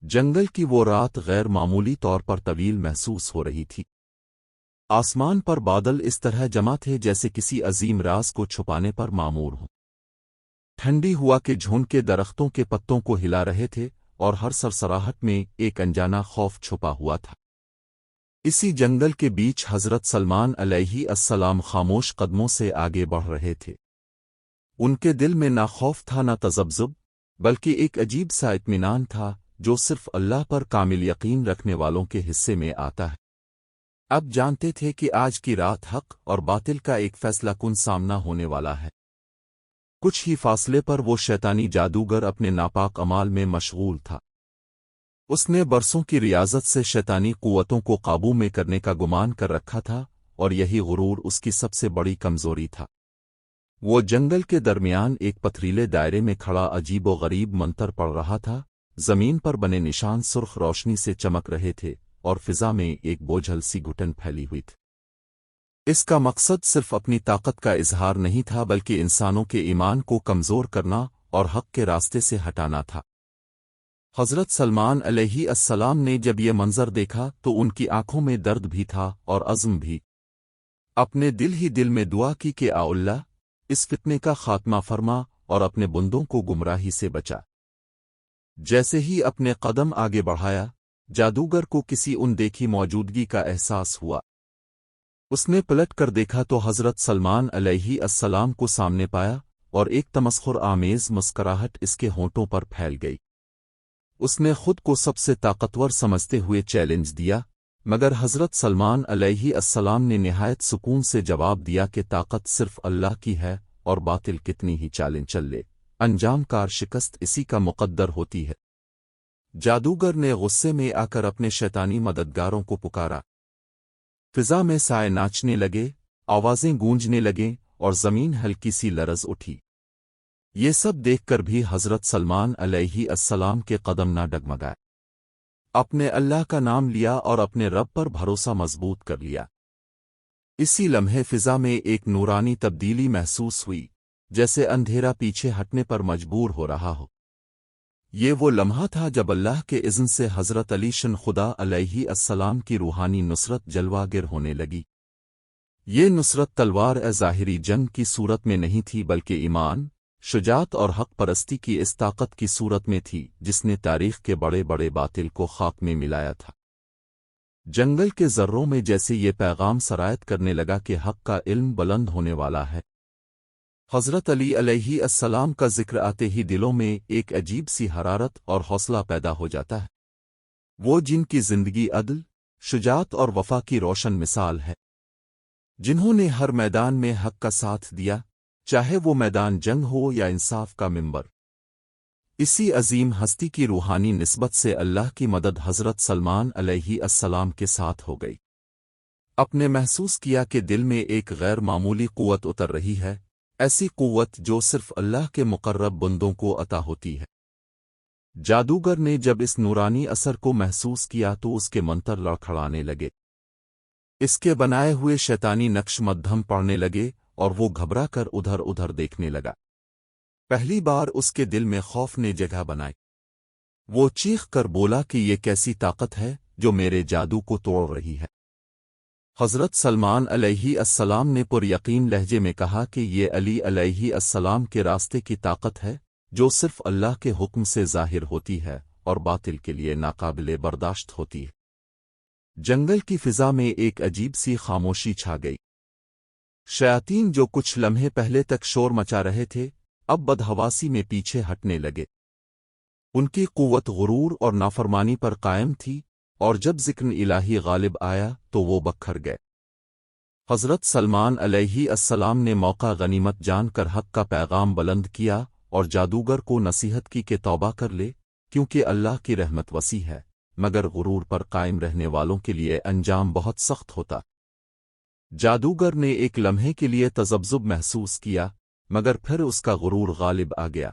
جنگل کی وہ رات غیر معمولی طور پر طویل محسوس ہو رہی تھی۔ آسمان پر بادل اس طرح جمع تھے جیسے کسی عظیم راز کو چھپانے پر مامور ہوں۔ ٹھنڈی ہوا کے جھونڈ کے درختوں کے پتوں کو ہلا رہے تھے اور ہر سرسراہٹ میں ایک انجانا خوف چھپا ہوا تھا۔ اسی جنگل کے بیچ حضرت سلمان علیہ السلام خاموش قدموں سے آگے بڑھ رہے تھے۔ ان کے دل میں نہ خوف تھا نہ تذبذب، بلکہ ایک عجیب سا اطمینان تھا جو صرف اللہ پر کامل یقین رکھنے والوں کے حصے میں آتا ہے۔ اب جانتے تھے کہ آج کی رات حق اور باطل کا ایک فیصلہ کن سامنا ہونے والا ہے۔ کچھ ہی فاصلے پر وہ شیطانی جادوگر اپنے ناپاک اعمال میں مشغول تھا۔ اس نے برسوں کی ریاضت سے شیطانی قوتوں کو قابو میں کرنے کا گمان کر رکھا تھا، اور یہی غرور اس کی سب سے بڑی کمزوری تھا۔ وہ جنگل کے درمیان ایک پتھریلے دائرے میں کھڑا عجیب و غریب منتر پڑھ رہا تھا۔ زمین پر بنے نشان سرخ روشنی سے چمک رہے تھے اور فضا میں ایک بوجھل سی گھٹن پھیلی ہوئی تھی۔ اس کا مقصد صرف اپنی طاقت کا اظہار نہیں تھا بلکہ انسانوں کے ایمان کو کمزور کرنا اور حق کے راستے سے ہٹانا تھا۔ حضرت سلمان علیہ السلام نے جب یہ منظر دیکھا تو ان کی آنکھوں میں درد بھی تھا اور عزم بھی۔ اپنے دل ہی دل میں دعا کی کہ اے اللہ، اس فتنے کا خاتمہ فرما اور اپنے بندوں کو گمراہی سے بچا۔ جیسے ہی اپنے قدم آگے بڑھایا، جادوگر کو کسی اندیکھی موجودگی کا احساس ہوا۔ اس نے پلٹ کر دیکھا تو حضرت سلمان علیہ السلام کو سامنے پایا اور ایک تمسخر آمیز مسکراہٹ اس کے ہونٹوں پر پھیل گئی۔ اس نے خود کو سب سے طاقتور سمجھتے ہوئے چیلنج دیا، مگر حضرت سلمان علیہ السلام نے نہایت سکون سے جواب دیا کہ طاقت صرف اللہ کی ہے، اور باطل کتنی ہی چالیں چل لے، انجام کار شکست اسی کا مقدر ہوتی ہے۔ جادوگر نے غصے میں آ کر اپنے شیطانی مددگاروں کو پکارا۔ فضا میں سائے ناچنے لگے، آوازیں گونجنے لگیں اور زمین ہلکی سی لرز اٹھی۔ یہ سب دیکھ کر بھی حضرت سلمان علیہ السلام کے قدم نہ ڈگمگائے۔ اپنے اللہ کا نام لیا اور اپنے رب پر بھروسہ مضبوط کر لیا۔ اسی لمحے فضا میں ایک نورانی تبدیلی محسوس ہوئی، جیسے اندھیرا پیچھے ہٹنے پر مجبور ہو رہا ہو۔ یہ وہ لمحہ تھا جب اللہ کے اذن سے حضرت علی شن خدا علیہ السلام کی روحانی نصرت جلوہ گر ہونے لگی۔ یہ نصرت تلوار ظاہری جنگ کی صورت میں نہیں تھی بلکہ ایمان، شجاعت اور حق پرستی کی اس طاقت کی صورت میں تھی جس نے تاریخ کے بڑے بڑے باطل کو خاک میں ملایا تھا۔ جنگل کے ذروں میں جیسے یہ پیغام سرایت کرنے لگا کہ حق کا علم بلند ہونے والا ہے۔ حضرت علی علیہ السلام کا ذکر آتے ہی دلوں میں ایک عجیب سی حرارت اور حوصلہ پیدا ہو جاتا ہے۔ وہ جن کی زندگی عدل، شجاعت اور وفا کی روشن مثال ہے، جنہوں نے ہر میدان میں حق کا ساتھ دیا، چاہے وہ میدان جنگ ہو یا انصاف کا منبر۔ اسی عظیم ہستی کی روحانی نسبت سے اللہ کی مدد حضرت سلمان علیہ السلام کے ساتھ ہو گئی۔ اپنے محسوس کیا کہ دل میں ایک غیر معمولی قوت اتر رہی ہے، ایسی قوت جو صرف اللہ کے مقرب بندوں کو عطا ہوتی ہے۔ جادوگر نے جب اس نورانی اثر کو محسوس کیا تو اس کے منتر لڑکھڑانے لگے، اس کے بنائے ہوئے شیطانی نقش مدھم پڑنے لگے اور وہ گھبرا کر ادھر ادھر دیکھنے لگا۔ پہلی بار اس کے دل میں خوف نے جگہ بنائی۔ وہ چیخ کر بولا کہ یہ کیسی طاقت ہے جو میرے جادو کو توڑ رہی ہے۔ حضرت سلمان علیہ السلام نے پر یقین لہجے میں کہا کہ یہ علی علیہ السلام کے راستے کی طاقت ہے جو صرف اللہ کے حکم سے ظاہر ہوتی ہے اور باطل کے لیے ناقابل برداشت ہوتی ہے۔ جنگل کی فضا میں ایک عجیب سی خاموشی چھا گئی۔ شیاطین جو کچھ لمحے پہلے تک شور مچا رہے تھے، اب بدحواسی میں پیچھے ہٹنے لگے۔ ان کی قوت غرور اور نافرمانی پر قائم تھی، اور جب ذکر الہی غالب آیا تو وہ بکھر گئے۔ حضرت سلمان علیہ السلام نے موقع غنیمت جان کر حق کا پیغام بلند کیا اور جادوگر کو نصیحت کی کہ توبہ کر لے، کیونکہ اللہ کی رحمت وسیع ہے، مگر غرور پر قائم رہنے والوں کے لیے انجام بہت سخت ہوتا۔ جادوگر نے ایک لمحے کے لیے تذبذب محسوس کیا، مگر پھر اس کا غرور غالب آ گیا۔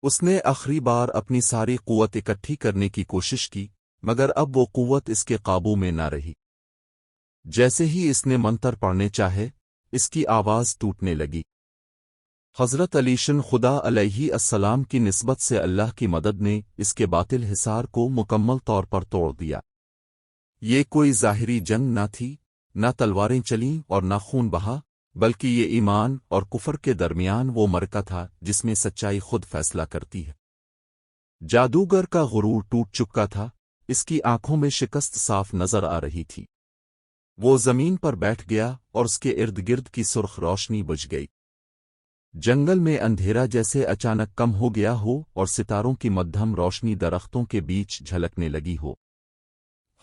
اس نے آخری بار اپنی ساری قوت اکٹھی کرنے کی کوشش کی، مگر اب وہ قوت اس کے قابو میں نہ رہی۔ جیسے ہی اس نے منتر پڑھنے چاہے، اس کی آواز ٹوٹنے لگی۔ حضرت علی شن خدا علیہ السلام کی نسبت سے اللہ کی مدد نے اس کے باطل حصار کو مکمل طور پر توڑ دیا۔ یہ کوئی ظاہری جنگ نہ تھی، نہ تلواریں چلیں اور نہ خون بہا، بلکہ یہ ایمان اور کفر کے درمیان وہ معرکہ تھا جس میں سچائی خود فیصلہ کرتی ہے۔ جادوگر کا غرور ٹوٹ چکا تھا، اس کی آنکھوں میں شکست صاف نظر آ رہی تھی۔ وہ زمین پر بیٹھ گیا اور اس کے ارد گرد کی سرخ روشنی بجھ گئی۔ جنگل میں اندھیرا جیسے اچانک کم ہو گیا ہو اور ستاروں کی مدھم روشنی درختوں کے بیچ جھلکنے لگی ہو۔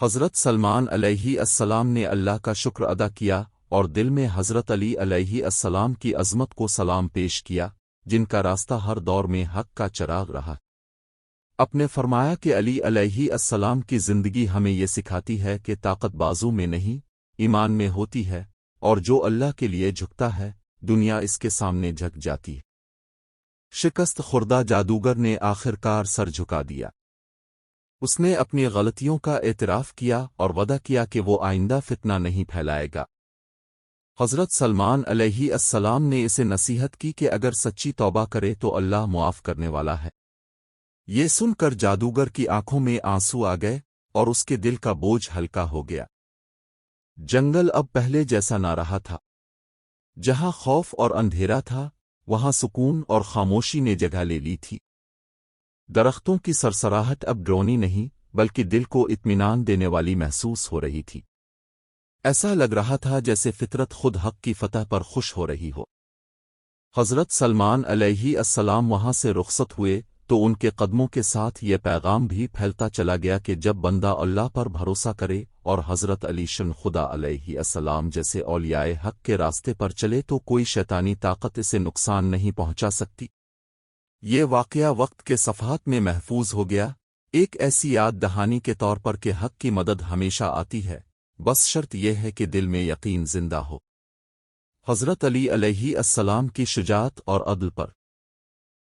حضرت سلمان علیہ السلام نے اللہ کا شکر ادا کیا اور دل میں حضرت علی علیہ السلام کی عظمت کو سلام پیش کیا، جن کا راستہ ہر دور میں حق کا چراغ رہا۔ اپنے فرمایا کہ علی علیہ السلام کی زندگی ہمیں یہ سکھاتی ہے کہ طاقت بازو میں نہیں، ایمان میں ہوتی ہے، اور جو اللہ کے لیے جھکتا ہے دنیا اس کے سامنے جھک جاتی ہے۔ شکست خوردہ جادوگر نے آخر کار سر جھکا دیا۔ اس نے اپنی غلطیوں کا اعتراف کیا اور وعدہ کیا کہ وہ آئندہ فتنہ نہیں پھیلائے گا۔ حضرت سلمان علیہ السلام نے اسے نصیحت کی کہ اگر سچی توبہ کرے تو اللہ معاف کرنے والا ہے۔ یہ سن کر جادوگر کی آنکھوں میں آنسو آ گئے اور اس کے دل کا بوجھ ہلکا ہو گیا۔ جنگل اب پہلے جیسا نہ رہا تھا۔ جہاں خوف اور اندھیرا تھا وہاں سکون اور خاموشی نے جگہ لے لی تھی۔ درختوں کی سرسراہٹ اب ڈرونی نہیں بلکہ دل کو اطمینان دینے والی محسوس ہو رہی تھی۔ ایسا لگ رہا تھا جیسے فطرت خود حق کی فتح پر خوش ہو رہی ہو۔ حضرت سلمان علیہ السلام وہاں سے رخصت ہوئے تو ان کے قدموں کے ساتھ یہ پیغام بھی پھیلتا چلا گیا کہ جب بندہ اللہ پر بھروسہ کرے اور حضرت علی شن خدا علیہ السلام جیسے اولیاء حق کے راستے پر چلے تو کوئی شیطانی طاقت اسے نقصان نہیں پہنچا سکتی۔ یہ واقعہ وقت کے صفحات میں محفوظ ہو گیا، ایک ایسی یاد دہانی کے طور پر کہ حق کی مدد ہمیشہ آتی ہے، بس شرط یہ ہے کہ دل میں یقین زندہ ہو۔ حضرت علی علیہ السلام کی شجاعت اور عدل پر